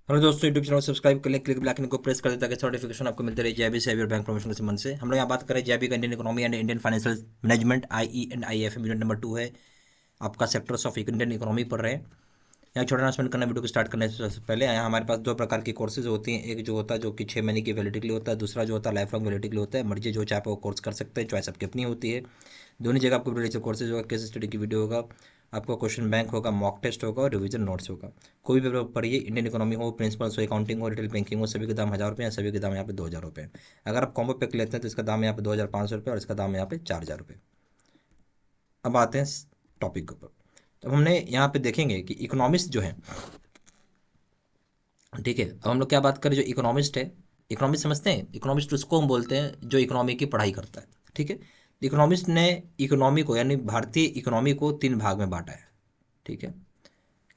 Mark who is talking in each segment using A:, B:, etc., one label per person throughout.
A: Hello दोस्तों, YouTube channel subscribe कर लें, क्लिक बेल आइकन को प्रेस कर दें ताकि नोटिफिकेशन आपको मिलते रहे जेआईबी से और बैंक प्रमोशन के संबंध से। हम लोग यहाँ बात करें जेआईबी का Indian economy and Indian financial management IE&IFM unit number 2 है। आपका सेक्टर्स ऑफ इंडियन इकोनॉमी पढ़ रहे हैं। यहाँ छोटा अनाउंसमेंट करना, वीडियो को स्टार्ट करने से पहले यहाँ हमारे पास दो प्रकार की कोर्सेज होती हैं। एक जो होता है जो कि 6 महीने की वैलिडिटी के लिए होता है, दूसरा जो होता है लाइफ लॉन्ग वैलिडिटी के लिए होता है। मर्जी जो चाहे वो कोर्स कर सकते हैं, चॉइस आपकी अपनी होती है। दोनों जगह आपको वीडियो लेक्चर कोर्सेज होगा, केस स्टडी की वीडियो होगा, आपका क्वेश्चन बैंक होगा, मॉक टेस्ट होगा और रिवीजन नोट्स होगा। कोई भी पेपर पढ़िए, इंडियन इकोनॉमी हो, प्रिंसिपल्स हो, अकाउंटिंग हो, रिटेल बैंकिंग हो, सभी के दाम 1000 रुपये, सभी के दाम यहाँ पे 2000 रुपये। अगर आप कॉम्बो पैक लेते हैं तो इसका दाम यहाँ पे 2500 रुपये और इसका दाम यहाँ पे 4000 रुपये। अब आते हैं टॉपिक के ऊपर। तो हमने यहाँ पे देखेंगे कि इकोनॉमिस्ट जो है, ठीक है। अब हम लोग क्या बात करें, जो इकोनॉमिस्ट है, इकोनॉमिस्ट समझते हैं, इकोनॉमिस्ट उसको हम बोलते हैं जो इकोनॉमी की पढ़ाई करता है, ठीक है। इकोनॉमिस्ट ने इकोनॉमी को यानी भारतीय इकोनॉमी को 3 भाग में बांटा है, ठीक है।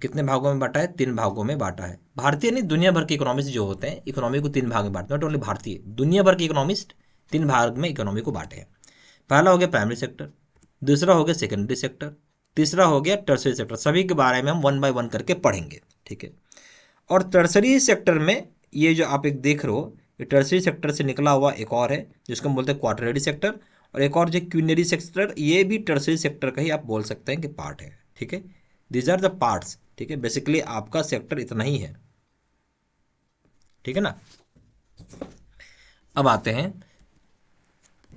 A: कितने भागों में बांटा है? 3 भागों में बांटा है। भारतीय नहीं, दुनिया भर के इकोनॉमिस्ट जो होते हैं इकोनॉमी को 3 भाग में बांटते हैं। नॉट ओनली भारतीय, दुनिया भर के इकोनॉमिस्ट 3 भाग में इकोनॉमी को बांटे हैं। पहला हो गया प्राइमरी सेक्टर, दूसरा हो गया सेकेंडरी सेक्टर, तीसरा हो गया टर्सरी सेक्टर। सभी के बारे में हम 1 बाय 1 करके पढ़ेंगे, ठीक है। और टर्सरी सेक्टर में ये जो आप एक देख रहे हो, ये टर्सरी सेक्टर से निकला हुआ एक और है जिसको हम बोलते हैं क्वाटरनरी सेक्टर, और एक और जो क्वीनरी सेक्टर, ये भी टर्सरी सेक्टर का ही आप बोल सकते हैं कि पार्ट है, ठीक है। दीज आर द पार्ट्स, ठीक है। बेसिकली आपका सेक्टर इतना ही है, ठीक है ना। अब आते हैं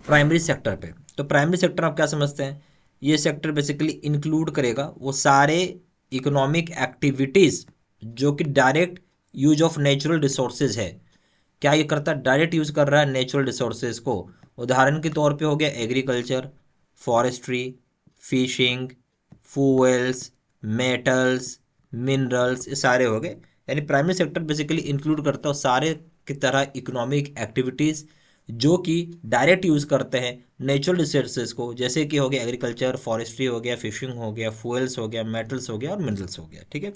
A: प्राइमरी सेक्टर पे। तो प्राइमरी सेक्टर आप क्या समझते हैं? ये सेक्टर बेसिकली इंक्लूड करेगा वो सारे इकोनॉमिक एक्टिविटीज़ जो कि direct use of natural resources है। क्या ये करता है? डायरेक्ट यूज़ कर रहा है नेचुरल रिसोर्सेज को। उदाहरण के तौर पे हो गया agriculture, forestry, fishing, fuels, metals, minerals, ये सारे हो गए। यानी प्राइमरी सेक्टर बेसिकली इंक्लूड करता है सारे की तरह इकोनॉमिक एक्टिविटीज़ जो कि डायरेक्ट यूज़ करते हैं नेचुरल रिसोर्सेज को, जैसे कि हो गया एग्रीकल्चर, फॉरेस्ट्री हो गया, फिशिंग हो गया, फ्यूल्स हो गया, मेटल्स हो गया और मिनरल्स हो गया, ठीक है।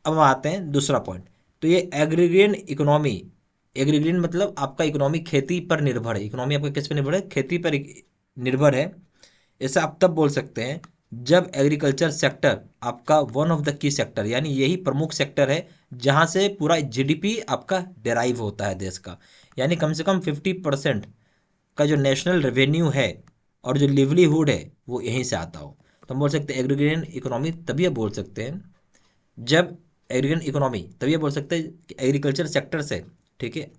A: अब हम आते हैं दूसरा पॉइंट। तो ये एग्रीरियन इकोनॉमी, एग्रीरियन मतलब आपका इकोनॉमी खेती पर निर्भर है। इकोनॉमी आपका किस पर निर्भर है? खेती पर निर्भर है। ऐसा आप तब बोल सकते हैं जब एग्रीकल्चर सेक्टर आपका one of the key sector, यानी यही प्रमुख सेक्टर है जहां से पूरा जीडीपी आपका डेराइव होता है देश का। यानी कम से कम 50% का जो नेशनल रेवेन्यू है और जो लिवलीहुड है वो यहीं से आता हो। तो हम बोल सकते हैं एग्रीगेरियन इकोनॉमी तभी आप बोल सकते हैं जब एग्रीगेरियन इकोनॉमी तभी आप बोल सकते हैं कि एग्रीकल्चर सेक्टर से, ठीक है,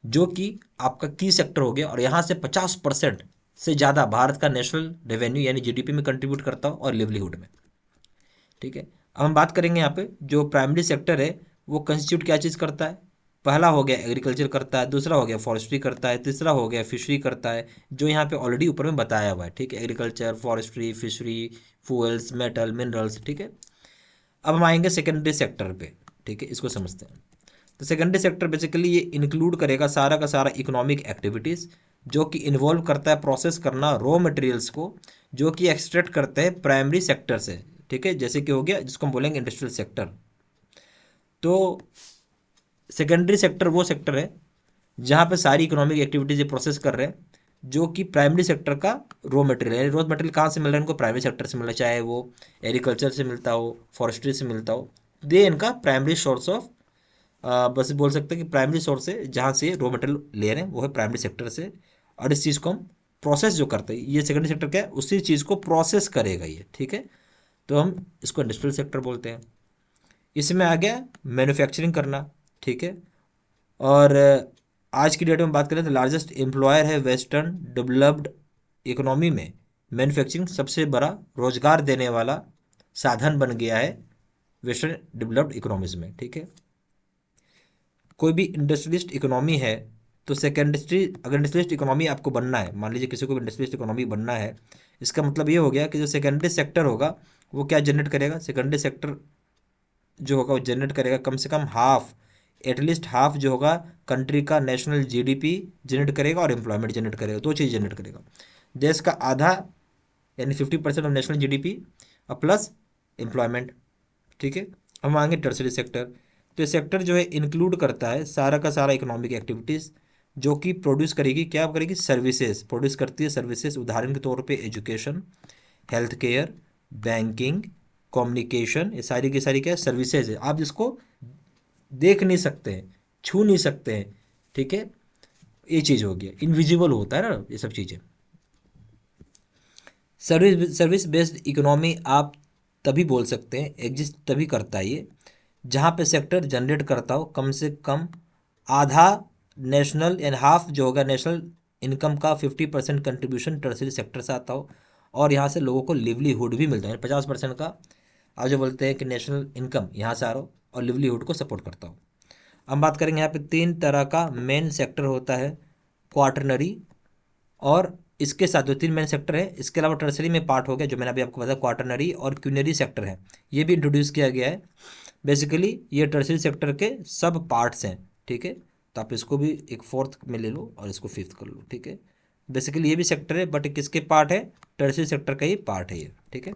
A: जो कि आपका की सेक्टर हो गया और यहाँ से 50% से ज़्यादा भारत का नेशनल रेवेन्यू यानी जीडीपी में कंट्रीब्यूट करता हो और लिवलीहुड में, ठीक है। अब हम बात करेंगे यहाँ पे जो प्राइमरी सेक्टर है वो कंस्टिट्यूट क्या चीज़ करता है। पहला हो गया एग्रीकल्चर करता है, दूसरा हो गया फॉरेस्ट्री करता है, तीसरा हो गया फिशरी करता है, जो यहाँ पे ऑलरेडी ऊपर में बताया हुआ है, ठीक है। Agriculture, forestry, fishery, fuels, metal, minerals, ठीक है। अब हम आएंगे सेकेंडरी सेक्टर पे, ठीक है, इसको समझते हैं। तो सेकेंडरी सेक्टर बेसिकली ये इंक्लूड करेगा सारा का सारा इकोनॉमिक एक्टिविटीज़ जो कि इन्वॉल्व करता है प्रोसेस करना रॉ मटेरियल्स को जो कि एक्सट्रैक्ट करते हैं प्राइमरी सेक्टर से, ठीक है। जैसे कि हो गया जिसको हम बोलेंगे इंडस्ट्रियल सेक्टर। तो सेकेंडरी सेक्टर वो सेक्टर है जहाँ पे सारी इकोनॉमिक एक्टिविटीज ये प्रोसेस कर रहे हैं जो कि प्राइमरी सेक्टर का रॉ मटेरियल है। रॉ मटेरियल कहाँ से मिल रहा है इनको? प्राइमरी सेक्टर से मिल रहा है, चाहे वो एग्रीकल्चर से मिलता हो, फॉरेस्ट्री से मिलता हो। ये इनका प्राइमरी सोर्स ऑफ, बस बोल सकते हैं कि प्राइमरी सोर्स है जहाँ से रॉ मटेरियल ले रहे हैं वो है प्राइमरी सेक्टर से। और इस चीज़ को हम प्रोसेस जो करते हैं, ये सेकेंडरी सेक्टर क्या है? उसी चीज़ को प्रोसेस करेगा ये, ठीक है। तो हम इसको इंडस्ट्रियल सेक्टर बोलते हैं। इसमें आ गया मैन्युफैक्चरिंग करना, ठीक है। और आज की डेट में बात करें तो लार्जेस्ट एम्प्लॉयर है वेस्टर्न डेवलप्ड इकोनॉमी में। मैन्युफैक्चरिंग सबसे बड़ा रोजगार देने वाला साधन बन गया है वेस्टर्न डेवलप्ड इकोनॉमीज में, ठीक है। कोई भी इंडस्ट्रियलिस्ट इकोनॉमी है तो अगर इंडस्ट्रियलिस्ट इकोनॉमी आपको बनना है, मान लीजिए किसी को भी इंडस्ट्रियलिस्ट इकोनॉमी बनना है, इसका मतलब ये हो गया कि जो सेकेंडरी सेक्टर होगा वो क्या जनरेट करेगा? सेकेंडरी सेक्टर जो होगा वो जनरेट करेगा कम से कम हाफ, एटलीस्ट हाफ जो होगा कंट्री का नेशनल जीडीपी जनरेट करेगा और एम्प्लॉयमेंट जनरेट करेगा। दो चीज़ जनरेट करेगा, देश का आधा यानी 50% ऑफ नेशनल जीडीपी और प्लस एम्प्लॉयमेंट, ठीक है। हम आएंगे टर्सरी सेक्टर। तो ये सेक्टर जो है इंक्लूड करता है सारा का सारा इकोनॉमिक एक्टिविटीज़ जो कि प्रोड्यूस करेगी, क्या करेगी? सर्विसेज प्रोड्यूस करती है, सर्विसेज। उदाहरण के तौर पे education, health care, banking, communication, ये सारी की सारी क्या सर्विसेज है। आप जिसको देख नहीं सकते हैं, छू नहीं सकते हैं, ठीक है, ये चीज़ हो गया, इनविजिबल होता है ना ये सब चीज़ें। सर्विस बेस्ड इकोनॉमी आप तभी बोल सकते हैं, एग्जिस्ट तभी करता है ये, जहाँ पे सेक्टर जनरेट करता हो कम से कम आधा नेशनल एंड हाफ जो होगा नेशनल इनकम का 50% कंट्रीब्यूशन टर्सरी सेक्टर से आता हो, और यहाँ से लोगों को लिवलीहुड भी मिलता है, 50% का आप जो बोलते हैं कि नेशनल इनकम यहाँ से आ रहा हो और लिवलीहुड को सपोर्ट करता हो। हम बात करेंगे यहाँ पे 3 तरह का मेन सेक्टर होता है, क्वार्टरनरी, और इसके साथ जो 3 मेन सेक्टर है, इसके अलावा टर्सरी में पार्ट हो गया जो मैंने अभी आपको बताया, क्वार्टरनरी और क्यूनरी सेक्टर है, ये भी इंट्रोड्यूस किया गया है। बेसिकली ये टर्सरी सेक्टर के सब पार्ट्स हैं, ठीक है, तो आप इसको भी एक फोर्थ में ले लो और इसको फिफ्थ कर लो, ठीक है। बेसिकली ये भी सेक्टर है बट किसके पार्ट है, टर्सरी सेक्टर का ही पार्ट है ये, ठीक है।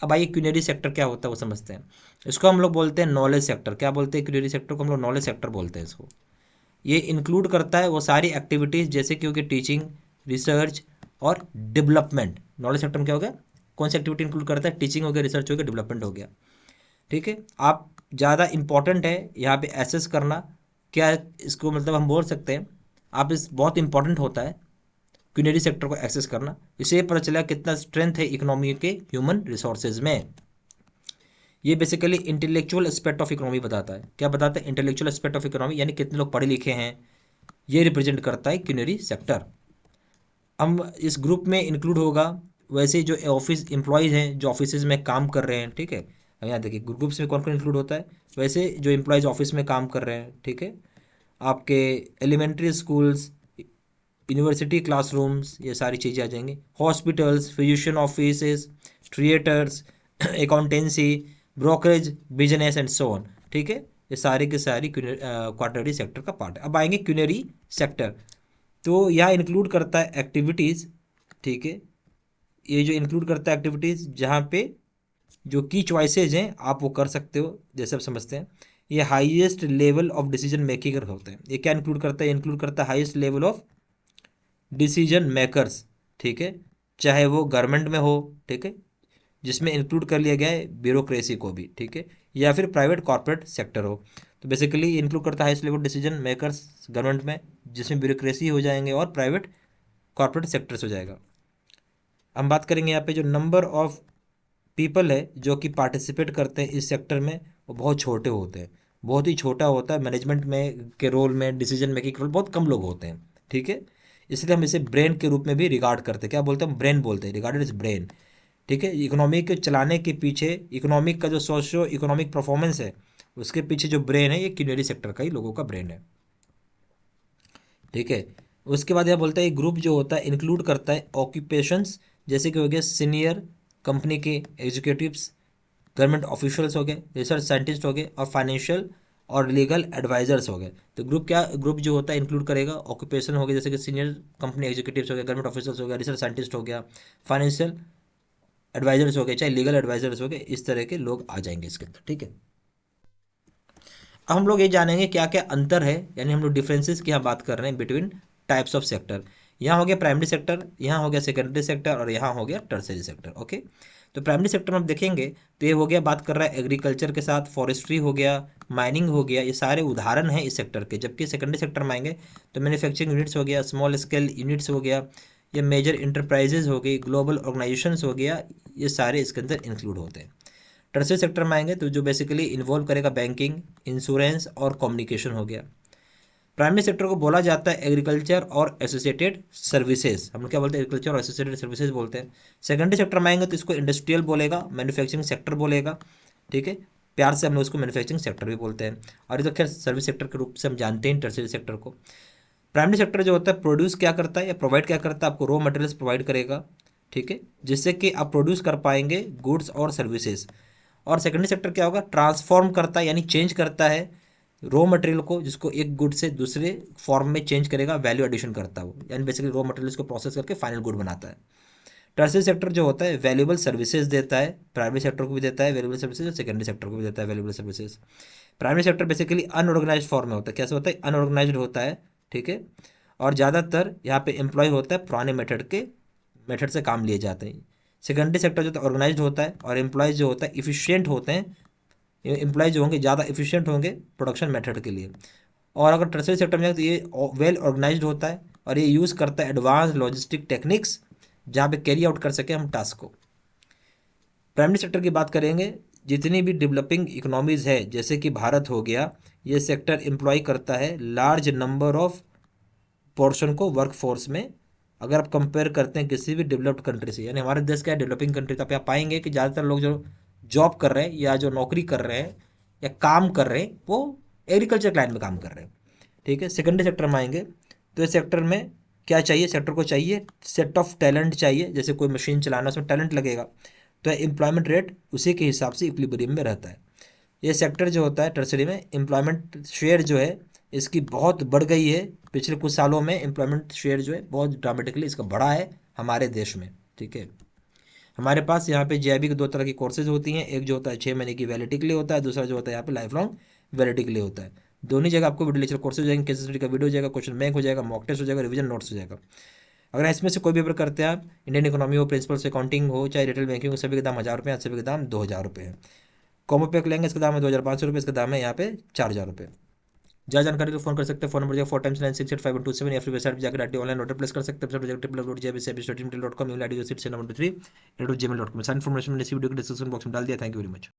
A: अब आइए क्यूनरी सेक्टर क्या होता है वो समझते हैं। इसको हम लोग बोलते हैं नॉलेज सेक्टर। क्या बोलते हैं क्यूनरी सेक्टर को? हम लोग नॉलेज सेक्टर बोलते हैं इसको। ये इंक्लूड करता है वो सारी एक्टिविटीज़ जैसे कि होगी टीचिंग, रिसर्च और डेवलपमेंट। नॉलेज सेक्टर में क्या हो गया, कौन सी एक्टिविटी इंक्लूड करता है, टीचिंग हो गया, रिसर्च हो गया, डेवलपमेंट हो गया, ठीक है। आप ज़्यादा इंपॉर्टेंट है यहाँ पे एसेस करना, क्या इसको मतलब हम बोल सकते हैं आप इस बहुत इंपॉर्टेंट होता है क्यूनरी सेक्टर को एक्सेस करना। इससे पता चला कितना स्ट्रेंथ है इकोनॉमी के ह्यूमन रिसोर्सेज में। ये basically intellectual aspect of economy बताता है। क्या बताता है? इंटेलेक्चुअल एस्पेक्ट ऑफ इकोनॉमी, यानी कितने लोग पढ़े लिखे हैं, ये रिप्रेजेंट करता है क्यूनरी सेक्टर। हम इस ग्रुप में इंक्लूड होगा वैसे जो ऑफिस एम्प्लॉयज़ हैं जो ऑफिस में काम कर रहे हैं, ठीक है। अब यहाँ देखिए ग्रुप्स में कौन कौन इंक्लूड होता है, वैसे जो एम्प्लॉयज़ ऑफिस में काम कर रहे हैं, ठीक है, आपके एलिमेंट्री स्कूल्स, यूनिवर्सिटी क्लासरूम्स, ये सारी चीज़ें आ जाएंगी, hospitals, physician offices, theatres, accountancy, brokerage, business and so on, ठीक है। ये सारी की सारी क्वार्टरली सेक्टर का पार्ट है। अब आएंगे क्यूनरी सेक्टर, तो यह इंक्लूड करता है एक्टिविटीज़, ठीक है, ये जो इंक्लूड करता है एक्टिविटीज़ जहाँ पे जो की चॉइसेज हैं आप वो कर सकते हो, जैसे आप समझते हैं। ये highest level of decision making होते हैं। ये क्या इंक्लूड करता है? इंक्लूड करता है highest level of decision makers, ठीक है, चाहे वो गवर्नमेंट में हो, ठीक है, जिसमें इंक्लूड कर लिया गया है ब्यूरोक्रेसी को भी, ठीक है, या फिर प्राइवेट कॉर्पोरेट सेक्टर हो। तो बेसिकली इंक्लूड करता है highest level decision makers government में, जिसमें ब्यूरोक्रेसी हो जाएंगे और प्राइवेट कॉर्पोरेट सेक्टर्स हो जाएगा। हम बात करेंगे यहाँ पे जो नंबर ऑफ पीपल है जो कि पार्टिसिपेट करते हैं इस सेक्टर में, वो बहुत छोटे होते हैं, बहुत ही छोटा होता है। मैनेजमेंट में के रोल में, डिसीजन मेकिंग के रोल बहुत कम लोग होते हैं, ठीक है। इसलिए हम इसे ब्रेन के रूप में भी रिगार्ड करते हैं। क्या बोलते हैं? हम ब्रेन बोलते हैं, रिगार्डेड इज ब्रेन, ठीक है। इकोनॉमी के चलाने के पीछे, इकोनॉमिक का जो सोशो इकोनॉमिक परफॉर्मेंस है उसके पीछे जो ब्रेन है, ये क्यूनरी सेक्टर का ही लोगों का ब्रेन है, ठीक है। उसके बाद यह बोलता है ग्रुप जो होता है इंक्लूड करता है ऑक्यूपेशंस, जैसे कि हो गया सीनियर कंपनी के एग्जीक्यूटिव्स, गवर्नमेंट ऑफिशियल्स हो गए, रिसर्च साइंटिस्ट हो गए, और फाइनेंशियल और लीगल एडवाइजर्स हो गए। तो ग्रुप जो होता है इंक्लूड करेगा ऑक्यूपेशन हो गया, जैसे कि सीनियर कंपनी एग्जीक्यूटिव्स हो गए, गवर्नमेंट ऑफिसर्स हो गया, रिसर्च साइंटिस्ट हो गया, फाइनेंशियल एडवाइजर्स हो गए, चाहे लीगल एडवाइजर्स हो गए, इस तरह के लोग आ जाएंगे इसके अंदर, ठीक है। अब हम लोग ये जानेंगे क्या क्या अंतर है, यानी हम लोग डिफरेंसेस की यहाँ बात कर रहे हैं बिटवीन टाइप्स ऑफ सेक्टर। यहाँ हो गया प्राइमरी सेक्टर, यहाँ हो गया सेकेंडरी सेक्टर, और यहाँ हो गया टर्सरी सेक्टर, ओके। तो प्राइमरी सेक्टर में आप देखेंगे तो ये हो गया, बात कर रहा है एग्रीकल्चर के साथ, फॉरेस्ट्री हो गया, माइनिंग हो गया, ये सारे उदाहरण हैं इस सेक्टर के। जबकि सेकेंडरी सेक्टर में आएंगे तो मैन्युफैक्चरिंग यूनिट्स हो गया, स्मॉल स्केल यूनिट्स हो गया, ये मेजर इंटरप्राइजेज हो गई, ग्लोबल ऑर्गेनाइजेशंस हो गया, ये सारे इसके अंदर इंक्लूड होते हैं। टर्सरी सेक्टर में आएंगे तो जो बेसिकली इन्वॉल्व करेगा बैंकिंग, इंश्योरेंस और कम्युनिकेशन हो गया। प्राइमरी सेक्टर को बोला जाता है एग्रीकल्चर और एसोसिएटेड सर्विसेज, हम लोग क्या बोलते हैं? एग्रीकल्चर और एसोसिएटेड सर्विसेज बोलते हैं। सेकेंडरी सेक्टर में आएंगे तो इसको इंडस्ट्रियल बोलेगा, मैन्युफैक्चरिंग सेक्टर बोलेगा, ठीक है, प्यार से हम लोग उसको मैन्युफैक्चरिंग सेक्टर भी बोलते हैं। और ये तो खैर सर्विस सेक्टर के रूप से हम जानते हैं टर्सरी सेक्टर को। प्राइमरी सेक्टर जो होता है प्रोड्यूस क्या करता है या प्रोवाइड क्या करता है? आपको रॉ मटेरियल्स प्रोवाइड करेगा, ठीक है, जिससे कि आप प्रोड्यूस कर पाएंगे गुड्स और सर्विसेज। और सेकेंडरी सेक्टर क्या होगा? ट्रांसफॉर्म करता है, यानी चेंज करता है रॉ मटेरियल को, जिसको एक गुड से दूसरे फॉर्म में चेंज करेगा, वैल्यू एडिशन करता है वो, यानी बेसिकली रॉ मटेरियल्स को प्रोसेस करके फाइनल गुड बनाता है। टर्सरी सेक्टर जो होता है वैल्यूएबल सर्विसेज देता है, प्राइमरी सेक्टर को भी देता है वैल्यूएबल सर्विसेज, और सेकेंडरी सेक्टर को भी देता है valuable services. Primary sector basically unorganise form में होता है। कैसे होता है? अनऑर्गेनाइज्ड होता है, ठीक है, और ज़्यादातर यहाँ पे एम्प्लॉय होता है पुराने मेथड से काम लिए जाते हैं। सेकेंडरी सेक्टर जो होता है ऑर्गेनाइज्ड होता है, और एम्प्लॉयज़ जो होता है इफिशियंट होते हैं, एम्प्लॉय जो होंगे ज़्यादा एफिशिएंट होंगे प्रोडक्शन मेथड के लिए। और अगर टर्सरी सेक्टर में जाए तो ये वेल ऑर्गेनाइज्ड होता है और ये यूज़ करता है एडवांस लॉजिस्टिक टेक्निक्स जहाँ पे कैरी आउट कर सके हम टास्क को। प्राइमरी सेक्टर की बात करेंगे, जितनी भी डेवलपिंग इकोनॉमीज़ है जैसे कि भारत हो गया, ये सेक्टर एम्प्लॉय करता है लार्ज नंबर ऑफ पोर्शन को वर्क फोर्स में। अगर आप कंपेयर करते हैं किसी भी डेवलप्ड कंट्री से, यानी हमारे देश क्या है डेवलपिंग कंट्री, तो आप यहाँ पाएंगे कि ज़्यादातर लोग जो जॉब कर रहे हैं या जो नौकरी कर रहे हैं या काम कर रहे हैं वो एग्रीकल्चर क्लाइंट में काम कर रहे हैं। ठीक है, सेकेंडरी सेक्टर में आएंगे तो इस सेक्टर में क्या चाहिए, सेक्टर को चाहिए सेट ऑफ टैलेंट चाहिए, जैसे कोई मशीन चलाना उसमें टैलेंट लगेगा, तो एम्प्लॉयमेंट रेट उसी के हिसाब से इक्विलिब्रियम में रहता है। ये सेक्टर जो होता है टर्सरी में, एम्प्लॉयमेंट शेयर जो है इसकी बहुत बढ़ गई है पिछले कुछ सालों में। एम्प्लॉयमेंट शेयर जो है बहुत ड्रामेटिकली इसका बढ़ा है हमारे देश में। ठीक है, हमारे पास यहाँ पे जेआईबी के दो तरह की कोर्सेज होती हैं, एक जो होता है 6 महीने की वैलिडिटी के लिए होता है, दूसरा जो होता है यहाँ पे लाइफ लॉन्ग वैलिडिटी के लिए होता है। दोनों जगह आपको वीडियो लेक्चर कोर्सेज हो जाएंगे, केस स्टडी का वीडियो हो जाएगा, क्वेश्चन बैंक हो जाएगा, मॉक टेस्ट हो जाएगा, रिवीजन नोट्स हो जाएगा। अगर इसमें से कोई भी पेपर करते हैं आप, इंडियन इकोनॉमी हो, प्रिंसिपल्स अकाउंटिंग हो, चाहे रिटेल बैंकिंग हो, सभी के दाम 1000 रुपये हैं, सभी के दाम 2000 रुपये है। कॉमो पैक लेंगे इसका दाम है 2500 रुपये, इसका दाम है यहाँ पे 4000 रुपये। ज़्यादा जानकारी को फोन कर सकते हैं, फोन नंबर जो 4x9685127 या फिर वेबसाइट पर जाकर ऑनलाइन ऑर्डर प्लेस कर सकते हैं। www.jbcbstudy.com, email ID जो 6 नंबर 3 @gmail.com। सारी इन्फॉर्मेशन मैंने इसी वीडियो के डिस्क्रिप्शन बॉक्स में डाल दिया। Thank you very much.